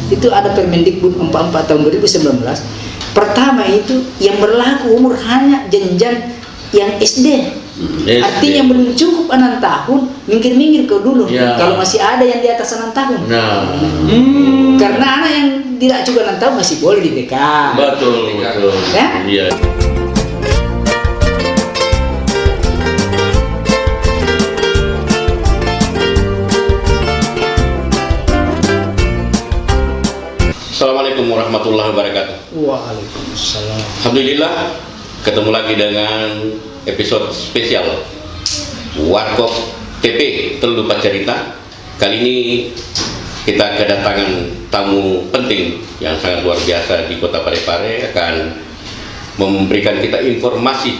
itu ada Permendikbud 44 tahun 2019. Pertama itu yang berlaku umur hanya jenjang yang SD. Artinya belum cukup 6 tahun, minggir-minggir ke dulu. Kalau masih ada yang di atas 6 tahun. Karena anak yang tidak cukup 6 tahun masih boleh di TK. Betul. Ya? Iya. Assalamualaikum warahmatullahi wabarakatuh. Waalaikumsalam. Alhamdulillah, ketemu lagi dengan episode spesial Warkop TP Telu Pacarita. Kali ini kita kedatangan tamu penting yang sangat luar biasa di Kota Parepare, akan memberikan kita informasi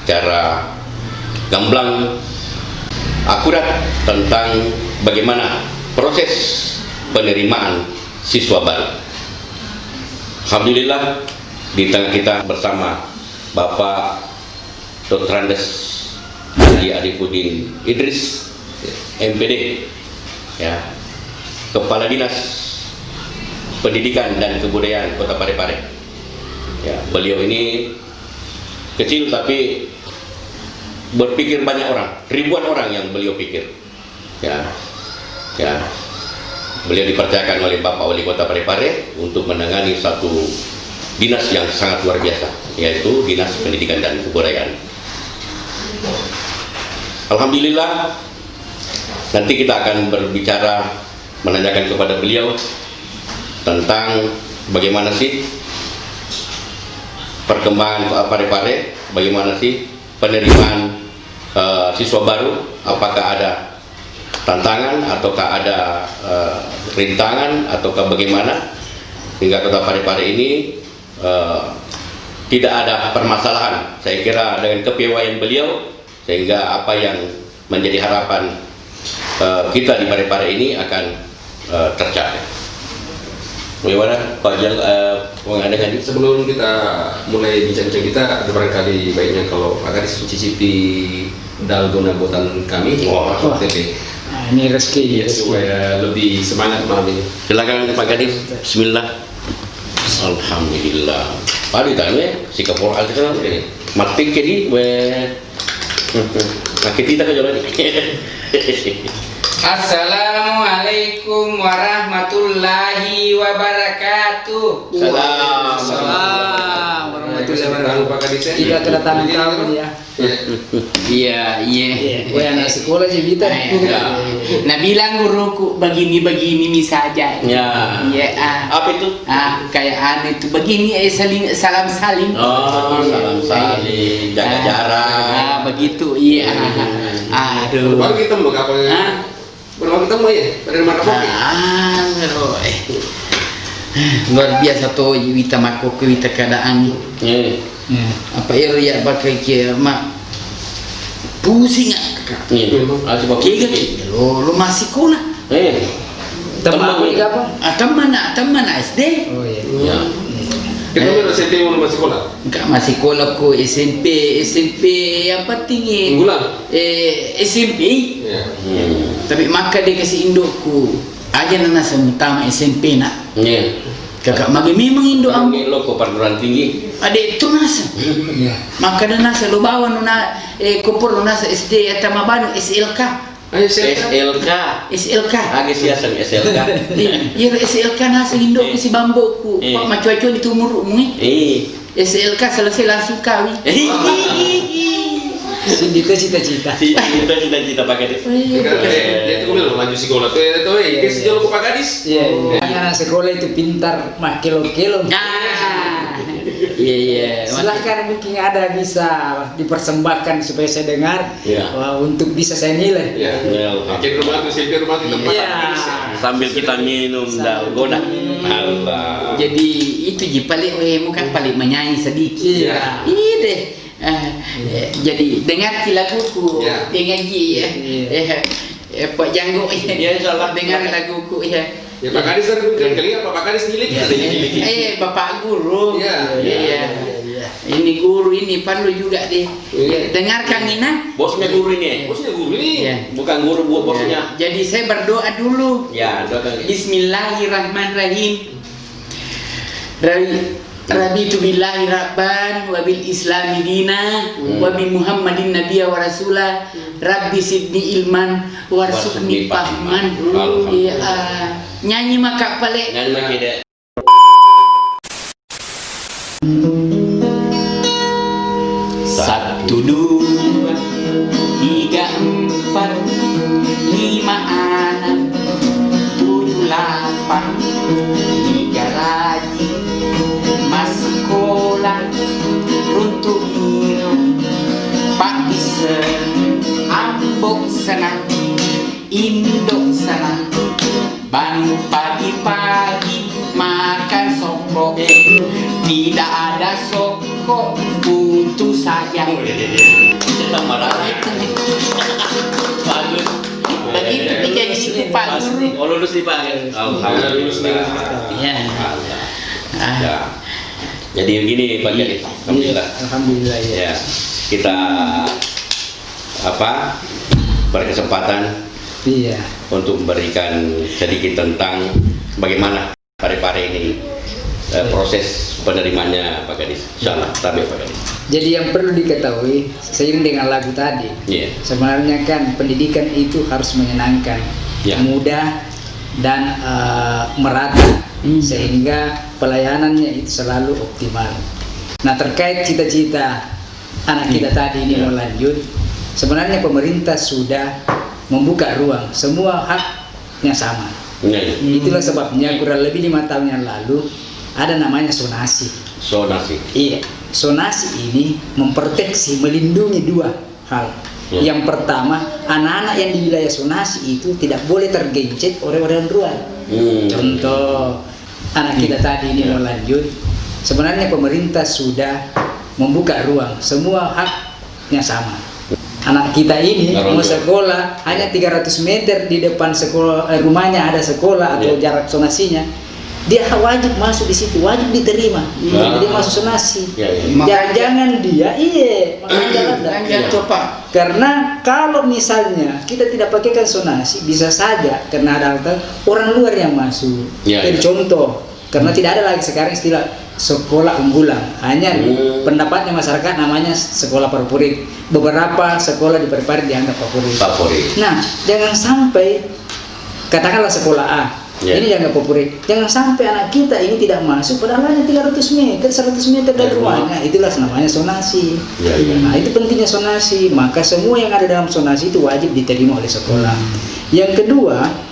secara gamblang, akurat tentang bagaimana proses penerimaan siswa baru. Alhamdulillah, di tengah kita bersama Bapak Dr. Andes Haji Arifudin Idris, MPD, ya, Kepala Dinas Pendidikan dan Kebudayaan Kota Parepare. Ya, beliau ini kecil tapi berpikir banyak orang, ribuan orang yang beliau pikir. Ya. Beliau dipercayakan oleh Bapak Wali Kota Parepare untuk menangani satu dinas yang sangat luar biasa, yaitu Dinas Pendidikan dan Kebudayaan. Alhamdulillah, nanti kita akan berbicara, menanyakan kepada beliau tentang bagaimana sih perkembangan Parepare, bagaimana sih penerimaan siswa baru, apakah ada tantangan ataukah ada rintangan ataukah bagaimana hingga Kota Parepare ini tidak ada permasalahan. Saya kira dengan kepiawaian beliau, sehingga apa yang menjadi harapan kita di Parepare ini akan tercapai. Bagaimana Pak Jal, mengadakan ini? Sebelum kita mulai bincang-bincang kita, ada barangkali baiknya kalau Pak Gadis mencicipi dalgona buatan kami, TP. Nah, ini rezeki ya, supaya lebih semangat malam ini. Silakan Pak Gadis. Bismillah. Alhamdulillah. Padi tanya sikap orang itu kan mati kiri we. Nakit kita ke jalan ini. Assalamualaikum warahmatullahi wabarakatuh. Salam warahmatullahi wabarakatuh. Pak Gadis, Kita kedatangan tamu ya. Iya. Gue anak sekolah sih kita. Nah, bilang guruku begini saja. Ya. Iya. Apa itu? Kayak aneh itu begini, salam salim. Oh, salam saling, jaga jarak. Begitu. Iya. Aduh. Baru ketemu kapan? Baru ketemu ya? Pada mana kopi? Luar biasa tuh Wita makuk Wita keadaan. Apa ya pakai kia mak pusing Asbab lo masih sekolah Teman gue apa? teman SD. Oh iya. Ya. Kita SMP masih sekolah? Enggak, masih sekolah ko SMP apa tinggi SMP Ya. tapi maka dia kasih indokku aja nana semutama SMP nak kakak magi memang indok am Lo kok perguruan tinggi? adek itu nasa maka dan nasa lo bawa nuna kumpul nasa SD atau mabanu SLK SLK. Lagi siasan SLK. iya SLK nasa indok si bamboku pak macuacuan itu umurmu SLK selesai langsung kawin. Sindita cita-cita. Cita-cita pakai itu. Dia itu bilang maju sekolah tuh, dia sejauh ke Pak Gadis. Iya. Anak sekolah itu pintar mak kilo-kilo. Iya. Silahkan mungkin ada bisa dipersembahkan supaya saya dengar. Iya. Untuk bisa saya nilai. Ya. Jadi rumah itu tempat Iya. Sambil kita minum dalgona. Allah. Jadi itu ji paling muka paling menyanyi sedikit. Iya. Iya deh. Jadi dengar laguku, Ya. dengar ji ya. Pak Janggo ya insyaallah dengar laguku ya. Ya Pak Gadis kan kali apa Pak Gadis ngilik? Bapak guru. Iya. Ini guru ini perlu juga deh. Ya, dengarkan Ina. Bosnya guru ini. Bosnya guru ini. Ya. Bukan guru buat bosnya. Jadi saya berdoa dulu. Ya, doakan. Bismillahirrahmanirrahim. Raditu billahi rabban wa bil islami dina wa bi Muhammadin nabiyya wa rasula rabbi sidni ilman warzuqni fahman. Ya, nyanyi maka pale. Nyanyi maka deh. Satu, dua, tiga, empat, lima, enam, tujuh, delapan, tiga lagi masuk sekolah runtuh hirup Pak bisa ambok sana indok sana bangun pagi-pagi makan sokok tidak ada sokok putus saja. Kita marah. Bagus. Begitu tiga di situ Pak Guru. Oh, lulus nih Pak. Lulus nih. Ya. Ya. Jadi begini Pak Gadis. Alhamdulillah. Alhamdulillah ya. Ya. Kita berkesempatan Iya. untuk memberikan sedikit tentang bagaimana Parepare ini proses penerimanya Pak Gadis. Insyaallah, tapi Pak Gadis. Jadi yang perlu diketahui seiring dengan lagu tadi, Iya. sebenarnya kan pendidikan itu harus menyenangkan, Ya. mudah dan merata, sehingga pelayanannya itu selalu optimal. Nah, terkait cita-cita anak kita tadi ini mau lanjut, sebenarnya pemerintah sudah membuka ruang, semua haknya sama. Iya. Itulah sebabnya kurang lebih 5 tahun yang lalu ada namanya zonasi. Zonasi. Iya, zonasi ini memproteksi, melindungi 2 hal. Ya. Yang pertama, anak-anak yang di wilayah zonasi itu tidak boleh tergencet oleh orang luar. Contoh, anak kita tadi ini mau lanjut, sebenarnya pemerintah sudah membuka ruang, semua haknya sama. Anak kita ini mau sekolah hanya 300 meter di depan sekolah, rumahnya ada sekolah atau jarak zonasinya, dia wajib masuk di situ, wajib diterima. Jadi masuk zonasi. Jangan dia Jangan coba. karena kalau misalnya kita tidak pakaikan zonasi, bisa saja karena ada orang luar yang masuk. Jadi contoh, karena tidak ada lagi sekarang istilah sekolah unggulan, hanya pendapatnya masyarakat namanya sekolah favorit. Beberapa sekolah di Parepare dianggap favorit. Nah, jangan sampai katakanlah sekolah A ini dianggap favorit. Jangan sampai anak kita ini tidak masuk padahal hanya 300 meter, 100 meter dari rumahnya. Itulah namanya zonasi. Nah, itu pentingnya zonasi. Maka semua yang ada dalam zonasi itu wajib diterima oleh sekolah. Yang kedua,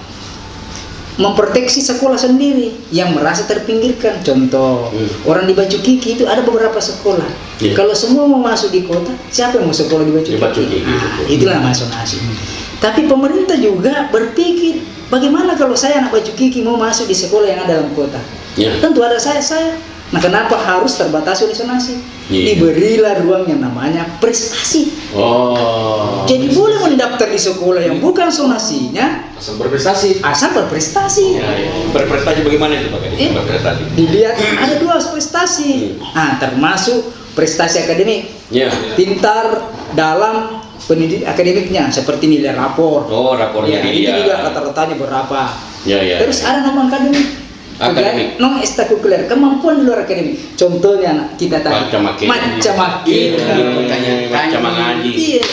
memproteksi sekolah sendiri yang merasa terpinggirkan. Contoh, orang di Baju Kiki itu ada beberapa sekolah. Kalau semua mau masuk di kota, siapa yang mau sekolah di Baju Kiki? Itulah namanya zonasi. Tapi pemerintah juga berpikir, bagaimana kalau saya anak Baju Kiki mau masuk di sekolah yang ada dalam kota? Tentu ada saya. Nah, kenapa harus terbatasi oleh zonasi? Diberilah ruang yang namanya prestasi. Jadi boleh mendaftar di sekolah yang bukan zonasinya, Asal berprestasi. Berprestasi bagaimana itu Pak Gadis? Berprestasi. Dilihat ada 2 prestasi. Nah, termasuk prestasi akademik. Pintar dalam pendidik akademiknya, seperti nilai rapor. Rapornya itu juga rata-ratanya berapa. Terus ada non akademik. Non ekstrakurikuler, kemampuan di luar akademik. Contohnya anak kita tadi macam ngaji.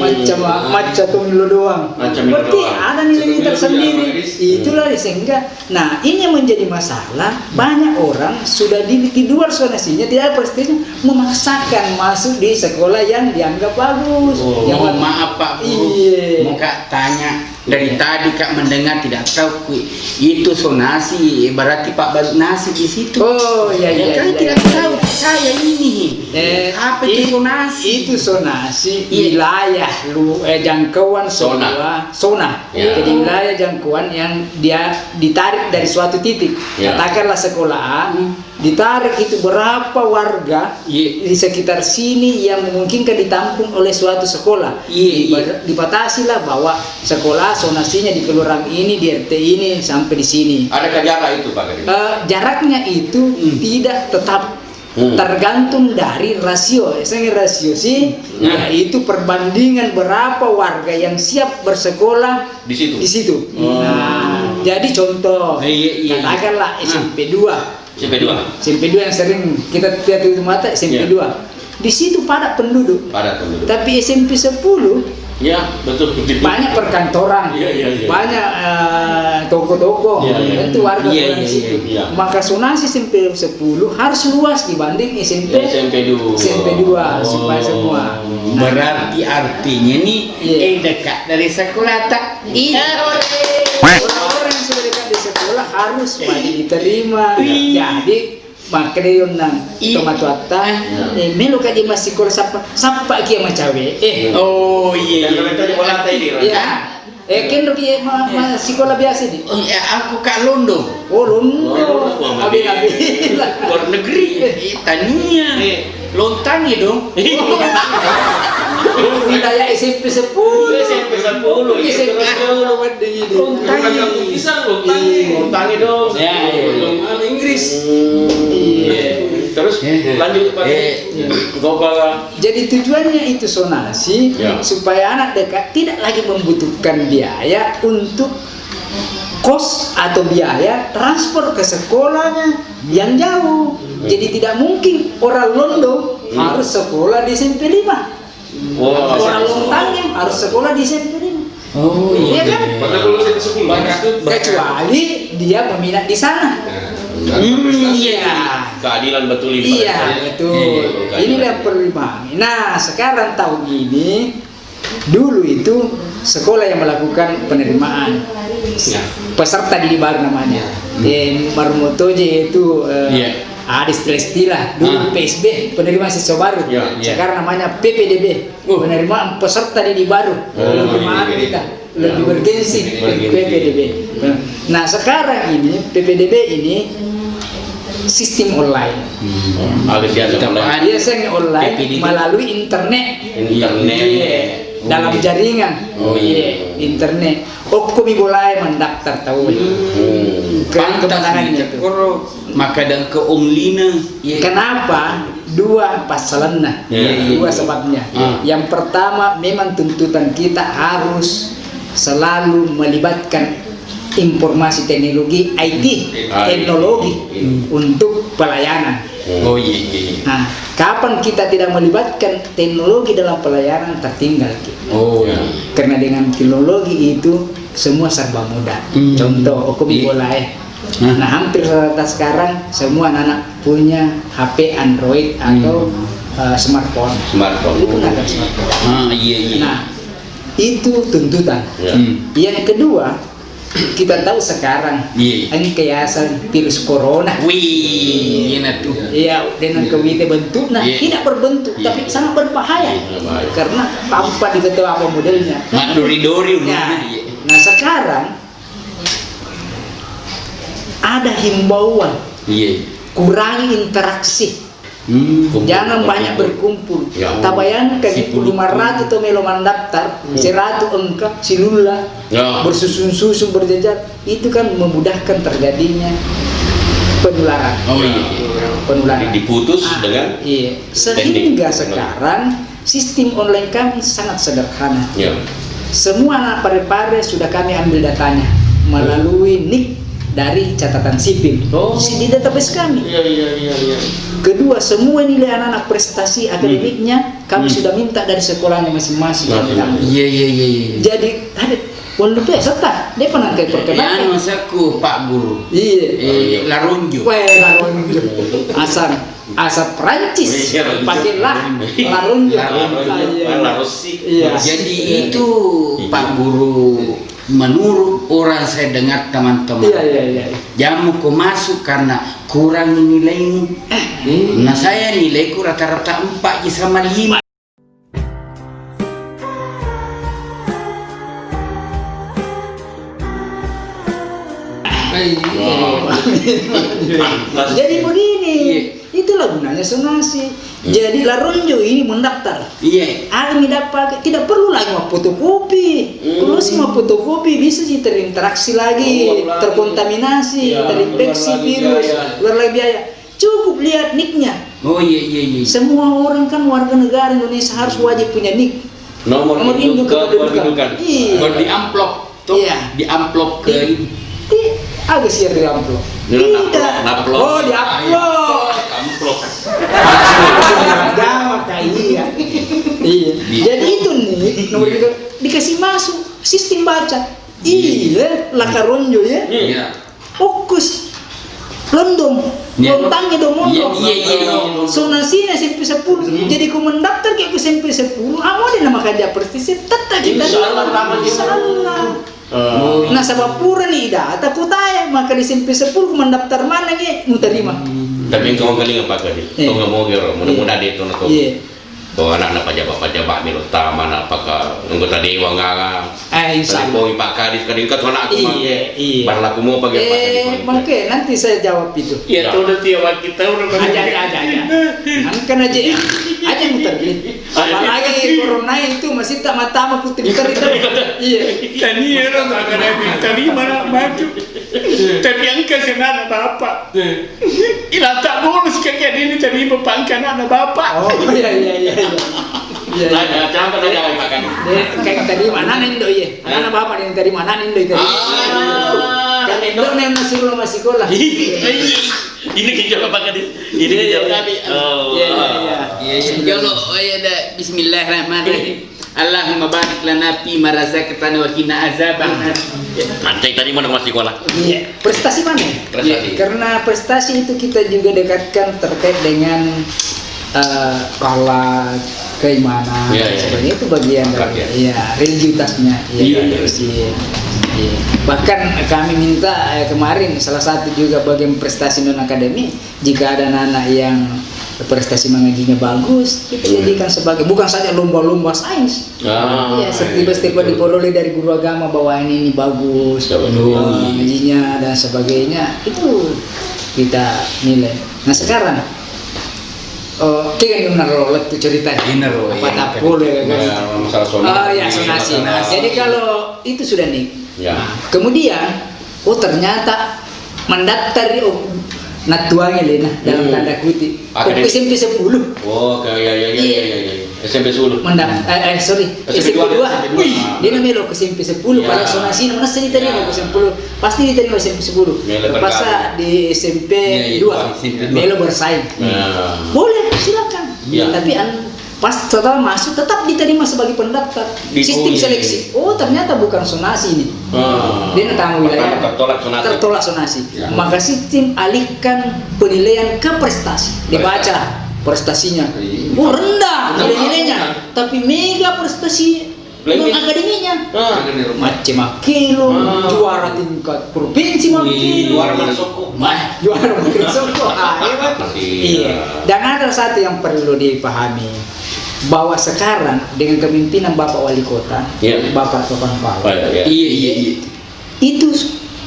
Macam tuh doang. Berarti ada nilai tersendiri. Itulah sehingga, nah ini yang menjadi masalah. Banyak orang sudah di luar zonasinya tidak ada prestasinya, memaksakan masuk di sekolah yang dianggap bagus. Maaf Pak Guru, mau Kak tanya dari tadi Kak mendengar tidak tahu itu zonasi, berarti Pak balik nasi di situ. Kan tidak tahu saya ini. Apa itu zonasi? Itu zonasi wilayah jangkauan zona. Jadi wilayah jangkauan yang dia ditarik dari suatu titik. Katakanlah sekolah A, ditarik itu berapa warga di sekitar sini yang memungkinkan ditampung oleh suatu sekolah. Dibatasilah bahwa sekolah zonasinya di kelurahan ini, di RT ini sampai di sini. Adakah jarak itu Pak Gadis? Jaraknya itu tidak tetap tergantung dari rasio. Saya rasio sih, yaitu perbandingan berapa warga yang siap bersekolah Di situ. di situ. Nah, jadi contoh, katakanlah SMP 2. SMP 2 yang sering kita lihat di mata, SMP 2. Di situ padat penduduk. Tapi SMP 10 ya betul. banyak perkantoran, banyak toko-toko, itu warga di situ. Maka zonasi SMP 10 harus luas dibanding SMP 2 supaya semua. Berarti artinya nih dekat dari sekolah tak? Orang-orang yang sudah dekat di sekolah harus wajib diterima. Jadi makanya nang tomatuata melo kaji masih sekolah sampai kia macawe Oh iya. Kendo kia sekolah biasa di. Aku Kak Londo. Oh Londo. Abi Luar negeri. Tania. Lontangi dong. Budaya SMP 10. SMP 10. Lontangi dong. Inggris. Terus lanjut Pak. Jadi tujuannya itu zonasi supaya anak dekat tidak lagi membutuhkan biaya untuk kos atau biaya transport ke sekolahnya yang jauh. Jadi tidak mungkin orang Londo harus sekolah di SMP 5. Orang Lontangi harus sekolah di SMP 5. Oh iya kan? Kecuali dia meminat di sana. Keadilan betul ini. Iya betul. Inilah perlimbangan. Nah sekarang tahun ini, dulu itu sekolah yang melakukan penerimaan peserta didik baru namanya. Marmotoje itu ada istilah dulu PSB, penerimaan siswa baru. Sekarang namanya PPDB, penerimaan peserta didik baru. Lebih bergengsi PPDB. Nah sekarang ini PPDB ini sistem online. Biasanya online melalui internet. Dalam jaringan. Internet. Kami boleh mendaftar tahu. Kemenangannya maka dan ke Omlina. Kenapa? Dua pasalnya. Dua sebabnya. Yang pertama memang tuntutan kita harus selalu melibatkan informasi teknologi IT teknologi untuk pelayanan. Nah, kapan kita tidak melibatkan teknologi dalam pelayanan tertinggal kita. Karena dengan teknologi itu semua serba mudah. Contoh, mulai. Nah, hampir rata sekarang semua anak punya HP Android atau smartphone. Itu ada smartphone. Nah, itu tuntutan. Yang kedua, kita tahu sekarang ini kiasan virus corona. Iya, dengan kewite bentuknya tidak berbentuk, tapi sangat berbahaya. Karena tanpa diketahui apa modelnya. Nah, sekarang ada himbauan, kurangi interaksi. Jangan banyak berkumpul. Tak bayangkan 500 atau meloman daftar, 100 engkau silula bersusun-susun berjejar, itu kan memudahkan terjadinya penularan. Penularan diputus dengan sehingga sekarang sistem online kami sangat sederhana. Semua anak pare-pare sudah kami ambil datanya melalui NIK dari catatan sipil di database kami. Kedua, semua nilai anak-anak prestasi akademiknya kami sudah minta dari sekolahnya masing-masing. Jadi tadi walaupun serta dia pernah kayak perkenalan. Masaku Pak Guru. Larunju. Asal Perancis pakai larunju. Jadi itu Pak Guru, menurut orang saya dengar teman-teman, jamu kau masuk karena kurang nilaimu. Nah saya nilaiku rata-rata 4 sama 5. Jadi begini, itulah gunanya zonasi. Jadi Larunjo ini mendaftar. Kami dapat, tidak perlu lagi mau fotokopi. Kalau sih mau fotokopi bisa sih terinteraksi lagi, terkontaminasi, terinfeksi virus, berlebih biaya. cukup lihat nicknya. Oh iya. Semua orang kan warga negara Indonesia harus wajib punya nick. Nomor induk kependudukan. Iya. Baru di amplop tuh. Iya. Di amplop ke Agak share di amplop. Amplop. Oh, di amplop. Amplop. Agama iya. Iya. Jadi itu nih nomor itu dikasih masuk sistem baca. Iya, lakaronjo ya. Iya. Fokus. Londong, lontangnya dong mondok. Iya. Sonasinya SMP 10. Jadi ku mendaftar kayak ke SMP 10. Mau dia nama kerja persis tetap kita. Insyaallah. Nah sebab pura nih data ku tanya maka di SMP 10 ku mendaftar mana nih mau terima. Tapi kau kali apa kali? Kau nggak mau gero, mudah-mudahan itu nak. Kau anak pejabat utama apakah anggota dewan nggak? Insya Allah. Kau Pak Kadis kadang kau anak aku Iya. Berlaku mau pakai Pak Mungkin nanti saya jawab itu. Iya, tuh udah tiap kita udah Aja. Kan aja muter beli. Apalagi corona itu masih tak mata putih muter itu. Iya. Tadi orang nggak ada tadi mana maju. Tapi yang kesana bapak. Ilah tak bolos kayak ini tadi bapak anak bapak. Oh iya. Nah, jangan jangan makan. Kayak tadi mana nih doi ya? Anak bapak yang tadi mana nih doi tadi? Kan itu nih masih sekolah. Ini kijau apa Kadis? Ini kijau. Iya. Jolo, dah. Bismillahirrahmanirrahim. Allahumma barik lana fi ma razaqtana wa qina azabannar. Anjay tadi mana masih sekolah? Iya. Prestasi mana? Prestasi. Karena prestasi itu kita juga dekatkan terkait dengan akhlak, keimanan, sebagainya itu bagian dari religiusitasnya. Iya. Bahkan kami minta kemarin salah satu juga bagian prestasi non akademik jika ada anak-anak yang prestasi mengajinya bagus kita jadikan sebagai bukan saja lomba-lomba sains. Ya tiba-tiba diperoleh dari guru agama bahwa ini bagus mengajinya dan sebagainya itu kita nilai. Nah sekarang kayak gimana rolek tuh ceritanya? Apa tak boleh kan? Masalah sonasi. Jadi kalau itu sudah nih. Kemudian, ternyata mendaftar natuangnya Lena dalam tanda kutip. SMP 10. Oh, iya. SMP 10. SMP 2. Dia namanya ke SMP 10 pada sonasi mana sih diterima ke SMP 10. Pasti diterima SMP 10. Pas di SMP 2 Melo bersaing. Boleh silakan. Tapi pas setelah masuk tetap diterima sebagai pendaftar. Sistem seleksi. Oh, ternyata bukan sonasi ini. Dia tamu wilayah. Tertolak sonasi. Maka sistem alihkan penilaian ke prestasi. Dibaca prestasinya. Oh, rendah nilainya. Tapi mega prestasi akademinya. Macam Makilo, juara tingkat provinsi Makilo. Juara Masoko. Juara Masoko. Iya. Dan ada satu yang perlu dipahami. Bahwa sekarang dengan kepemimpinan Bapak Wali Kota, Bapak Topan Pala, iya, itu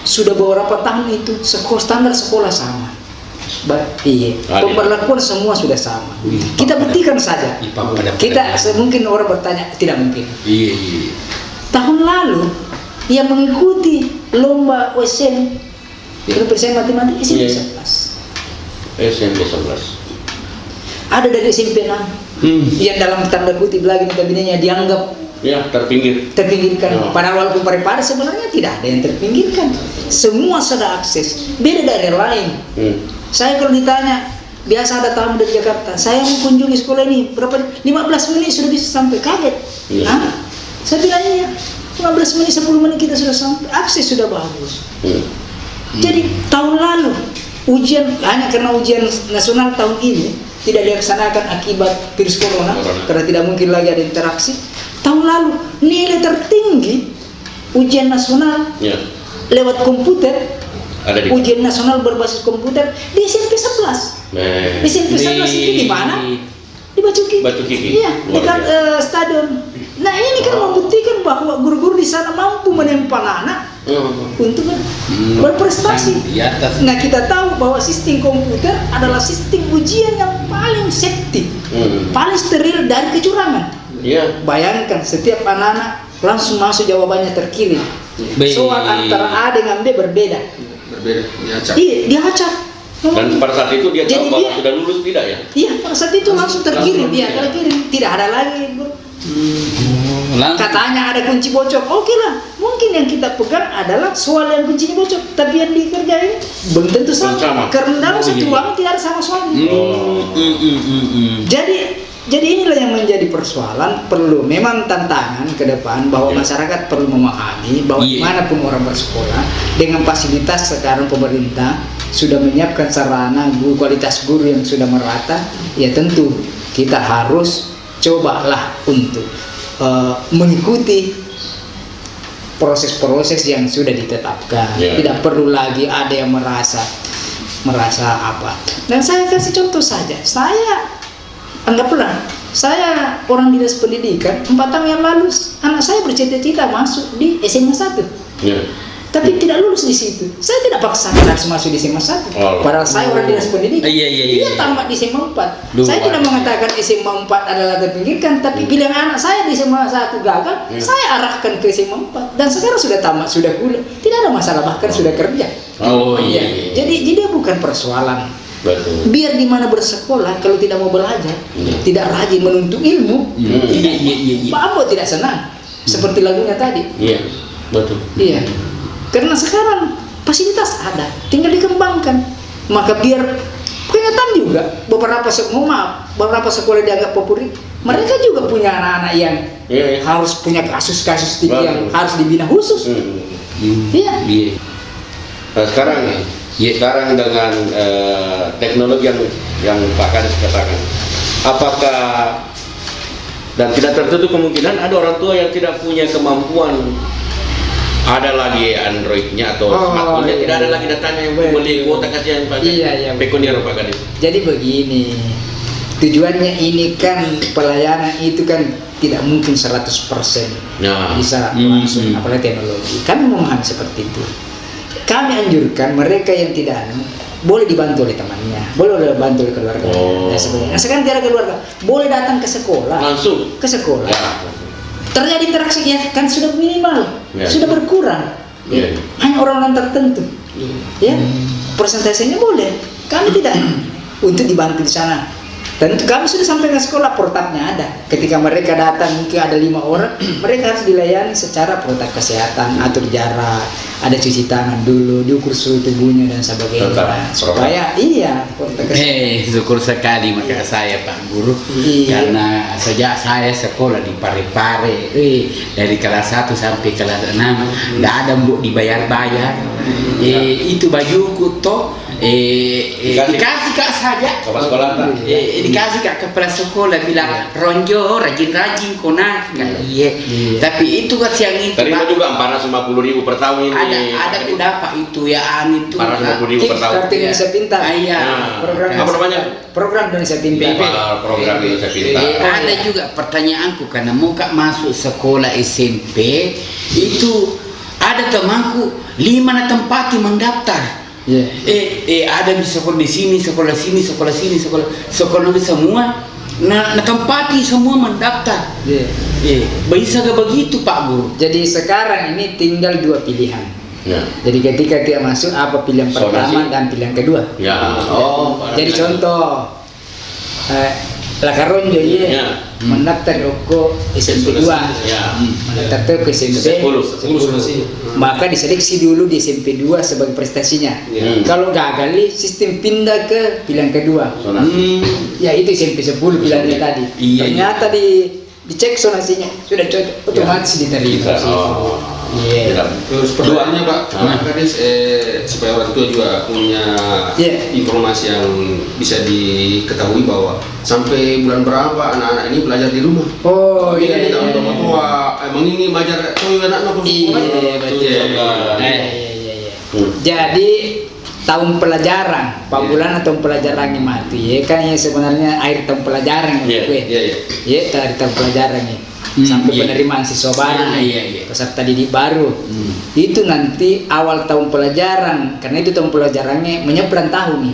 sudah beberapa tahun itu standar sekolah sama, pemberlakuan semua sudah sama. Kita buktikan saja. Kita mungkin orang bertanya tidak mungkin. Tahun lalu yang mengikuti lomba USN persen matematika SMP 11. SMP 11. Ada dari SMP 6. Yang dalam tanda kutip lagi notabene-nya dianggap terpinggirkan. Padahal walaupun pare-pare sebenarnya tidak ada yang terpinggirkan. Semua sudah akses. Beda daerah lain. Saya kalau ditanya, biasa ada tamu dari Jakarta, saya mau kunjungi sekolah ini berapa 15 menit sudah bisa sampai, kaget. Saya bilang iya, 15 menit 10 menit kita sudah sampai, akses sudah bagus. Jadi tahun lalu ujian hanya karena ujian nasional tahun ini tidak dilaksanakan akibat virus corona karena tidak mungkin lagi ada interaksi. Tahun lalu nilai tertinggi ujian nasional lewat komputer, ujian nasional berbasis komputer di SMP 11. SMP 11 itu di mana? Di Batu Kiki. Iya, dekat stadion. Nah ini kan membuktikan bahwa guru-guru di sana mampu menempa anak untuk berprestasi. Nah kita tahu bahwa sistem komputer adalah sistem ujian yang paling safety, paling steril dari kecurangan. Bayangkan setiap anak-anak langsung masuk jawabannya terkirim. Soal antara A dengan B berbeda. Iya, diacak. Dan pada saat itu dia Jadi tahu bahwa dia- sudah lulus tidak ya? Iya, pada saat itu langsung terkirim, Langsung, ya ya. terkirim, tidak ada lagi bro. Langsung. Katanya ada kunci bocor, oke lah. Mungkin yang kita pegang adalah soal yang kuncinya bocor, tapi yang dikerjain belum tentu sama. Belum sama. Karena dalam Oh, satu iya. ruangan tidak ada sama soalnya. Hmm. Jadi inilah yang menjadi persoalan. Perlu memang tantangan ke depan bahwa Ya. masyarakat perlu memahami bahwa Iya. dimanapun orang bersekolah dengan fasilitas sekarang pemerintah sudah menyiapkan sarana guru, kualitas guru yang sudah merata. Ya tentu kita harus cobalah untuk mengikuti proses-proses yang sudah ditetapkan. Ya. Tidak perlu lagi ada yang merasa apa. Dan saya kasih contoh saja. Saya anggaplah saya orang dinas pendidikan 4 tahun yang lalu anak saya bercita-cita masuk di SMA 1. Ya. Tapi tidak lulus di situ. Saya tidak paksa harus masuk di SMA 1. Oh. Padahal saya orang dinas pendidikan. Iya. Dia tamat di SMA 4. Luar Saya tidak biasa. mengatakan SMA 4 adalah terpinggirkan, tapi bila anak saya di SMA 1 gagal, saya arahkan ke SMA 4. Dan sekarang sudah tamat, sudah kuliah. Tidak ada masalah, bahkan sudah kerja. Oh Iya. Jadi dia bukan persoalan. Betul. Biar di mana bersekolah kalau tidak mau belajar, tidak rajin menuntut ilmu, Iya. Pak Ambo tidak senang. Seperti lagunya tadi. Iya. Betul. Iya. Karena sekarang fasilitas ada, tinggal dikembangkan. Maka biar kenyataan juga beberapa sekolah dianggap populer, mereka juga punya anak-anak yang Iya. harus punya kasus-kasus tinggi yang Betul. harus dibina khusus. Iya. Iya. Nah, sekarang dengan teknologi yang Pak Kadis katakan, apakah dan tidak tertutup kemungkinan ada orang tua yang tidak punya kemampuan, ada lagi Androidnya atau smartphone-nya, iya. tidak ada lagi datanya yang Betul. beli kuota kasihan Pak Kadis. Iya, Pekunier Pak Kadis. Jadi begini, tujuannya ini kan pelayanan itu kan tidak mungkin 100% Nah, bisa langsung, apalagi teknologi. Kami memahami seperti itu. Kami anjurkan mereka yang tidak boleh dibantu oleh temannya, boleh dibantu oleh keluarga. Oh. Dan sebagainya. Nah, sekarang tidak ada keluarga, boleh datang ke sekolah. langsung. Ke sekolah. Ya. Terjadi interaksi ya kan sudah minimal, Ya. sudah berkurang. Ya. Hanya orang-orang tertentu. Ya, persentasenya boleh. Kami tidak untuk dibantu di sana. Tentu kami sudah sampai ke sekolah, protapnya ada. Ketika mereka datang mungkin ada 5 orang, mereka harus dilayani secara protap kesehatan, atur jarak, ada cuci tangan dulu, diukur suhu tubuhnya dan sebagainya. Tetap Supaya iya protap kesehatan. Syukur sekali maka saya Pak Guru. Iya. Karena sejak saya sekolah di Parepare, dari kelas 1 sampai kelas 6, nggak ada mbok dibayar-bayar. Itu bajuku toh dikasih kak saja. Kepala sekolah tak? Dikasih kak kepala sekolah bilang ronjo rajin-rajin kona iya. Tapi itu kan siang itu Terima Pak, juga 450.000 per tahun ini. ada dapat itu ya itu 450.000 per tahun. Kartu Indonesia Pintar. Iya. Program Apa namanya? Program Indonesia Pintar. Program Indonesia Pintar. Ada juga pertanyaanku karena mau kak masuk sekolah SMP itu ada temanku 5 na tempati mendaftar. Ada di sekolah di sini, sekolah sini, sekolah sini, sekolah semua. Nah tempati semua mendaftar. Bisa gak begitu Pak Guru? Jadi sekarang ini tinggal 2 pilihan. Ya. Jadi ketika dia masuk apa pilihan pertama dan pilihan kedua. Ya. Jadi contoh Lakaronjo Ya. mendaftar rokok SMP 2. Ya. Mendaftar ke SMP 10. maka diseleksi dulu di SMP 2 sebagai prestasinya. Kalau gagal nih sistem pindah ke pilihan kedua. Ya itu SMP 10 pilihannya tadi. Iya, Ternyata dicek sonasinya sudah cocok, otomatis diterima. Iya. Terus perdoaannya Pak, Kadis supaya orang tua juga punya informasi yang bisa diketahui bahwa sampai bulan berapa anak-anak ini belajar di rumah. Oh Ini iya. tahun tua, emang ini belajar anak-anak Iya betul. Jadi tahun pelajaran, Pak Bulan tahun pelajaran mati ya kan yang sebenarnya akhir tahun pelajaran ya tahun pelajaran ya. Sampai penerimaan siswa baru, peserta didik baru, itu nanti awal tahun pelajaran, karena itu tahun pelajarannya menyeberang tahun nih,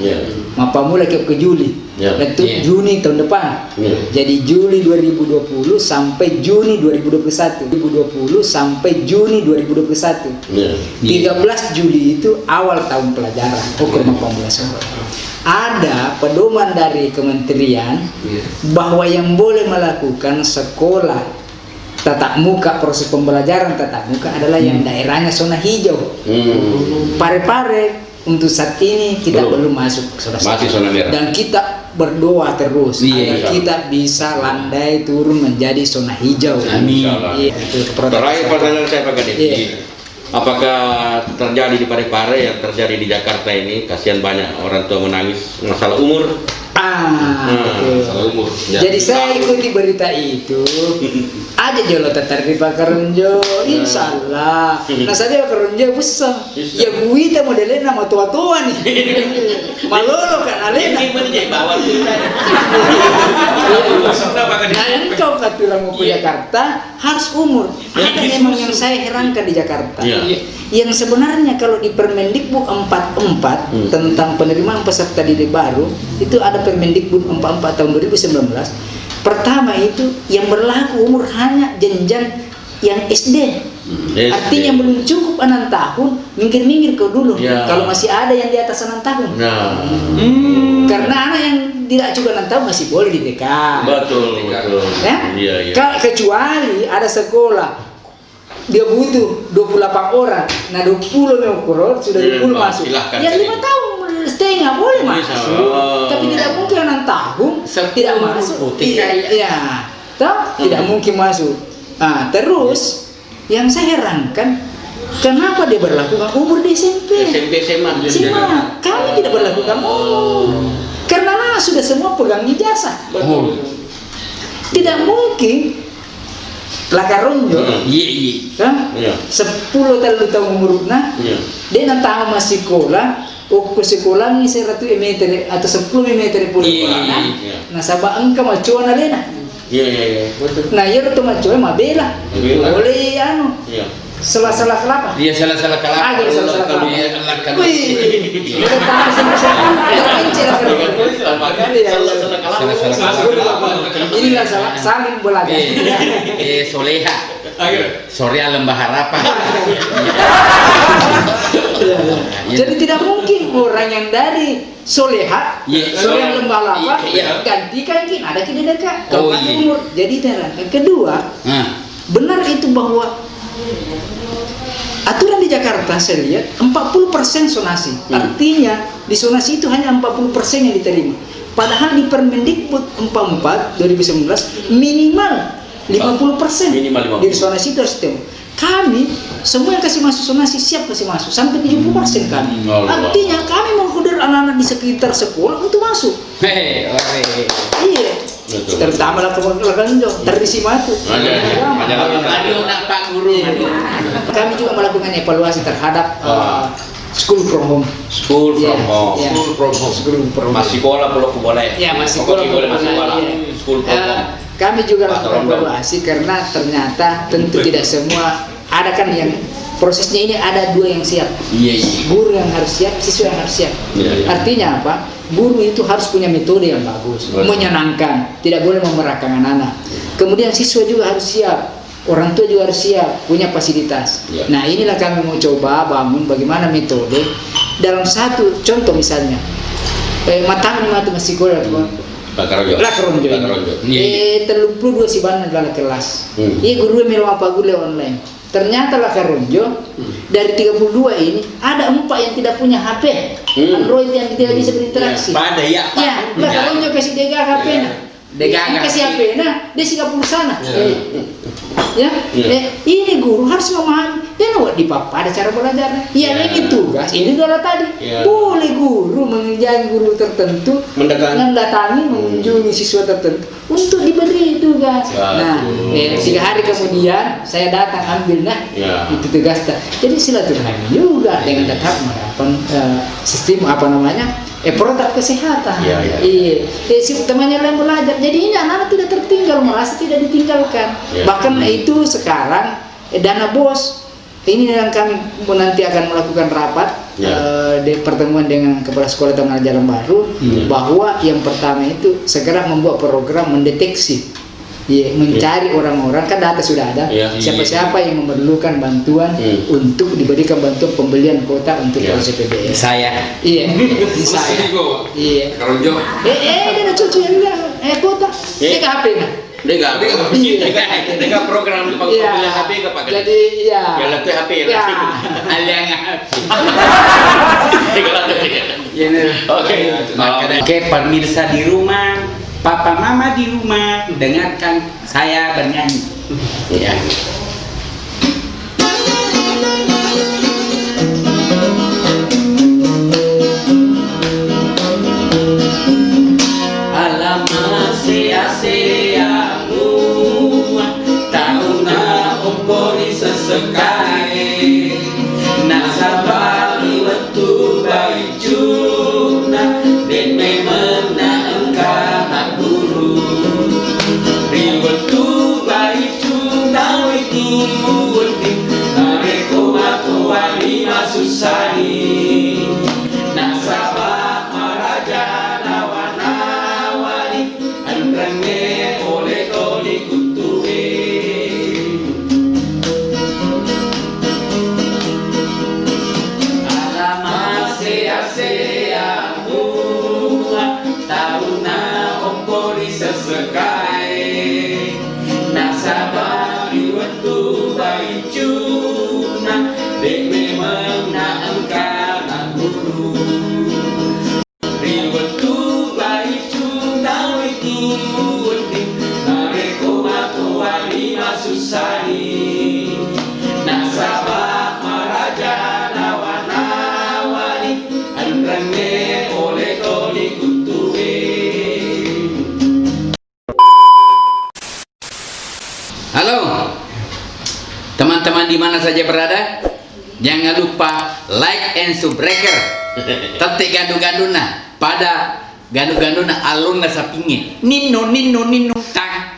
maka mulai ke Juli, dan itu Juni tahun depan, jadi Juli 2020 sampai Juni 2021, 2020 sampai Juni 2021, 13 Juli itu awal tahun pelajaran, ukur maka mulai sekolah. ada pedoman dari kementerian bahwa yang boleh melakukan sekolah tatap muka, proses pembelajaran tatap muka adalah yang daerahnya zona hijau. Parepare untuk saat ini kita belum masuk zona merah. Dan kita berdoa terus agar kita bisa landai turun menjadi zona hijau. Amin. Terakhir pertanyaan saya Pak Kadis. Apakah terjadi di Parepare yang terjadi di Jakarta ini? Kasihan banyak orang tua menangis masalah umur. Masalah umur. Jadi saya ikuti berita itu. Aja jolo tertarik Pak Karonjo, insya Allah. Nah saya Pak Karonjo besar. Ya buita modelnya nama tua-tua nih. Malolo kan alena. Ini menjadi bawah kita. Nah engkau kata orang mau ke Jakarta harus umur. Ada memang yang saya herankan di Jakarta. Yang sebenarnya kalau di Permendikbud 44 tentang penerimaan peserta didik baru itu ada Permendikbud 44 tahun 2019. Pertama itu yang berlaku umur hanya jenjang yang SD. Artinya belum cukup 6 tahun, minggir-minggir ke dulu. Kalau masih ada yang di atas 6 tahun. Karena anak yang tidak cukup 6 tahun masih boleh di TK. Betul. Kecuali ada sekolah dia butuh 28 orang, nah 20 memang sudah 20 masuk. Ya 5 tahun setengah boleh masuk, tapi tidak mungkin 6 tahun tidak masuk. Tidak mungkin masuk. Nah, terus yang saya herankan, kenapa dia berlakukan umur di SMP? SMA. Kami tidak berlakukan umur, karena sudah semua pegang ijazah. Tidak mungkin Lakaronjo, 10 tahun umurnya, dia nanti masih sekolah. Ke sekolah ni 100 meter atau 10 meter pun nah sabah engkau macuan alena. Nah ya tu macuan mabela. Boleh anu. Salah-salah kelapa. Iya salah-salah kelapa. Salah-salah kelapa. Wih. Kita tahu inilah saling belajar. Soleha. Soria Lembah Harapan. Jadi tidak mungkin orang yang dari Soleha, Soleha Lembah Harapan gantikan ada di dekat. Kalau umur jadi terang. Kedua, benar itu bahwa aturan di Jakarta saya lihat 40% zonasi. Artinya di zonasi itu hanya 40% yang diterima. Padahal di Permendikbud 44 2019 minimal 50% di zonasi itu harus ditemu. Kami semua yang kasih masuk zonasi siap kasih masuk sampai 70% kami. Artinya kami mengkuder anak-anak di sekitar sekolah untuk masuk. Iya. Terutama lah Karonjo, terisi matu. Pak Guru. Kami juga melakukan evaluasi terhadap school from home. School from home. Masih sekolah belum boleh. Ya masih sekolah boleh masuk School from home. Kami juga lakukan evaluasi karena ternyata tentu tidak semua ada kan yang prosesnya ini ada 2 yang siap. Guru yang harus siap, siswa yang harus siap. Artinya apa? Guru itu harus punya metode yang bagus, menyenangkan, tidak boleh memerakkan anak-anak. Kemudian siswa juga harus siap, orang tua juga harus siap, punya fasilitas. Nah inilah kami mau coba bangun bagaimana metode dalam satu contoh misalnya, matang nih matu masih sekolah Lakaronjo. 32 si bana dalam kelas. Guru melo apa guru online. Ternyata Lakaronjo dari 32 ini ada 4 yang tidak punya HP Android yang tidak bisa berinteraksi. Lakaronjo kasih dega HP-nya. Kasih HP-nya, dia Singapura sana. Ini guru harus memahami. Di papa ada cara belajarnya. Ini tugas. Ini adalah tadi. Boleh guru mengunjungi guru tertentu, mendatangi, mengunjungi siswa tertentu untuk diberi tugas. Nah, 3 hari kemudian saya datang ambil itu tugas. Jadi silaturahmi juga dengan tetap menerapkan sistem protokol kesehatan. Temannya yang belajar. Jadi ini anak-anak tidak tertinggal, merasa tidak ditinggalkan. Bahkan itu sekarang dana BOS ini yang kami nanti akan melakukan rapat di pertemuan dengan kepala sekolah dan ajaran baru bahwa yang pertama itu segera membuat program mendeteksi Iya, mencari orang-orang, kan data sudah ada. Iya. Siapa-siapa yang memerlukan bantuan untuk diberikan bantuan pembelian kuota untuk polisi PBS. Saya. Iya. Saya. Iya. Kalau Jo, Ada cucu yang bilang, kuota. Ini ke HP nah. Dengan program pembelian HP ke Pak Kades. Jadi iya. Ya latu HP ya. Ya. Oke, pemirsa di rumah, papa mama di rumah, dengarkan saya bernyanyi. Ya. Alamak sia-sia mua, tahu na ompori sesekai, nasabari waktu baik juna, dan memang na engkau nak guru. Waktu baik juna witi witi, nareko matuari masusani, nasabah maraja nawan-nawani, antrangnya oleh toli kutuwe. Alamak sia-sia mua, tahu na ompori sesekai, nasabari waktu baik juna, dek memang na engkau nak guru. Waktu baik juna witi witi, nareko matuari masusani, nasabah maraja nawan-nawani, antrangnya oleh toli kutuwe. Halo, teman-teman di mana saja berada, jangan lupa like and subscribe. Tetek gandu-ganduna pada gandu-ganduna alun sapinge. Nino tang.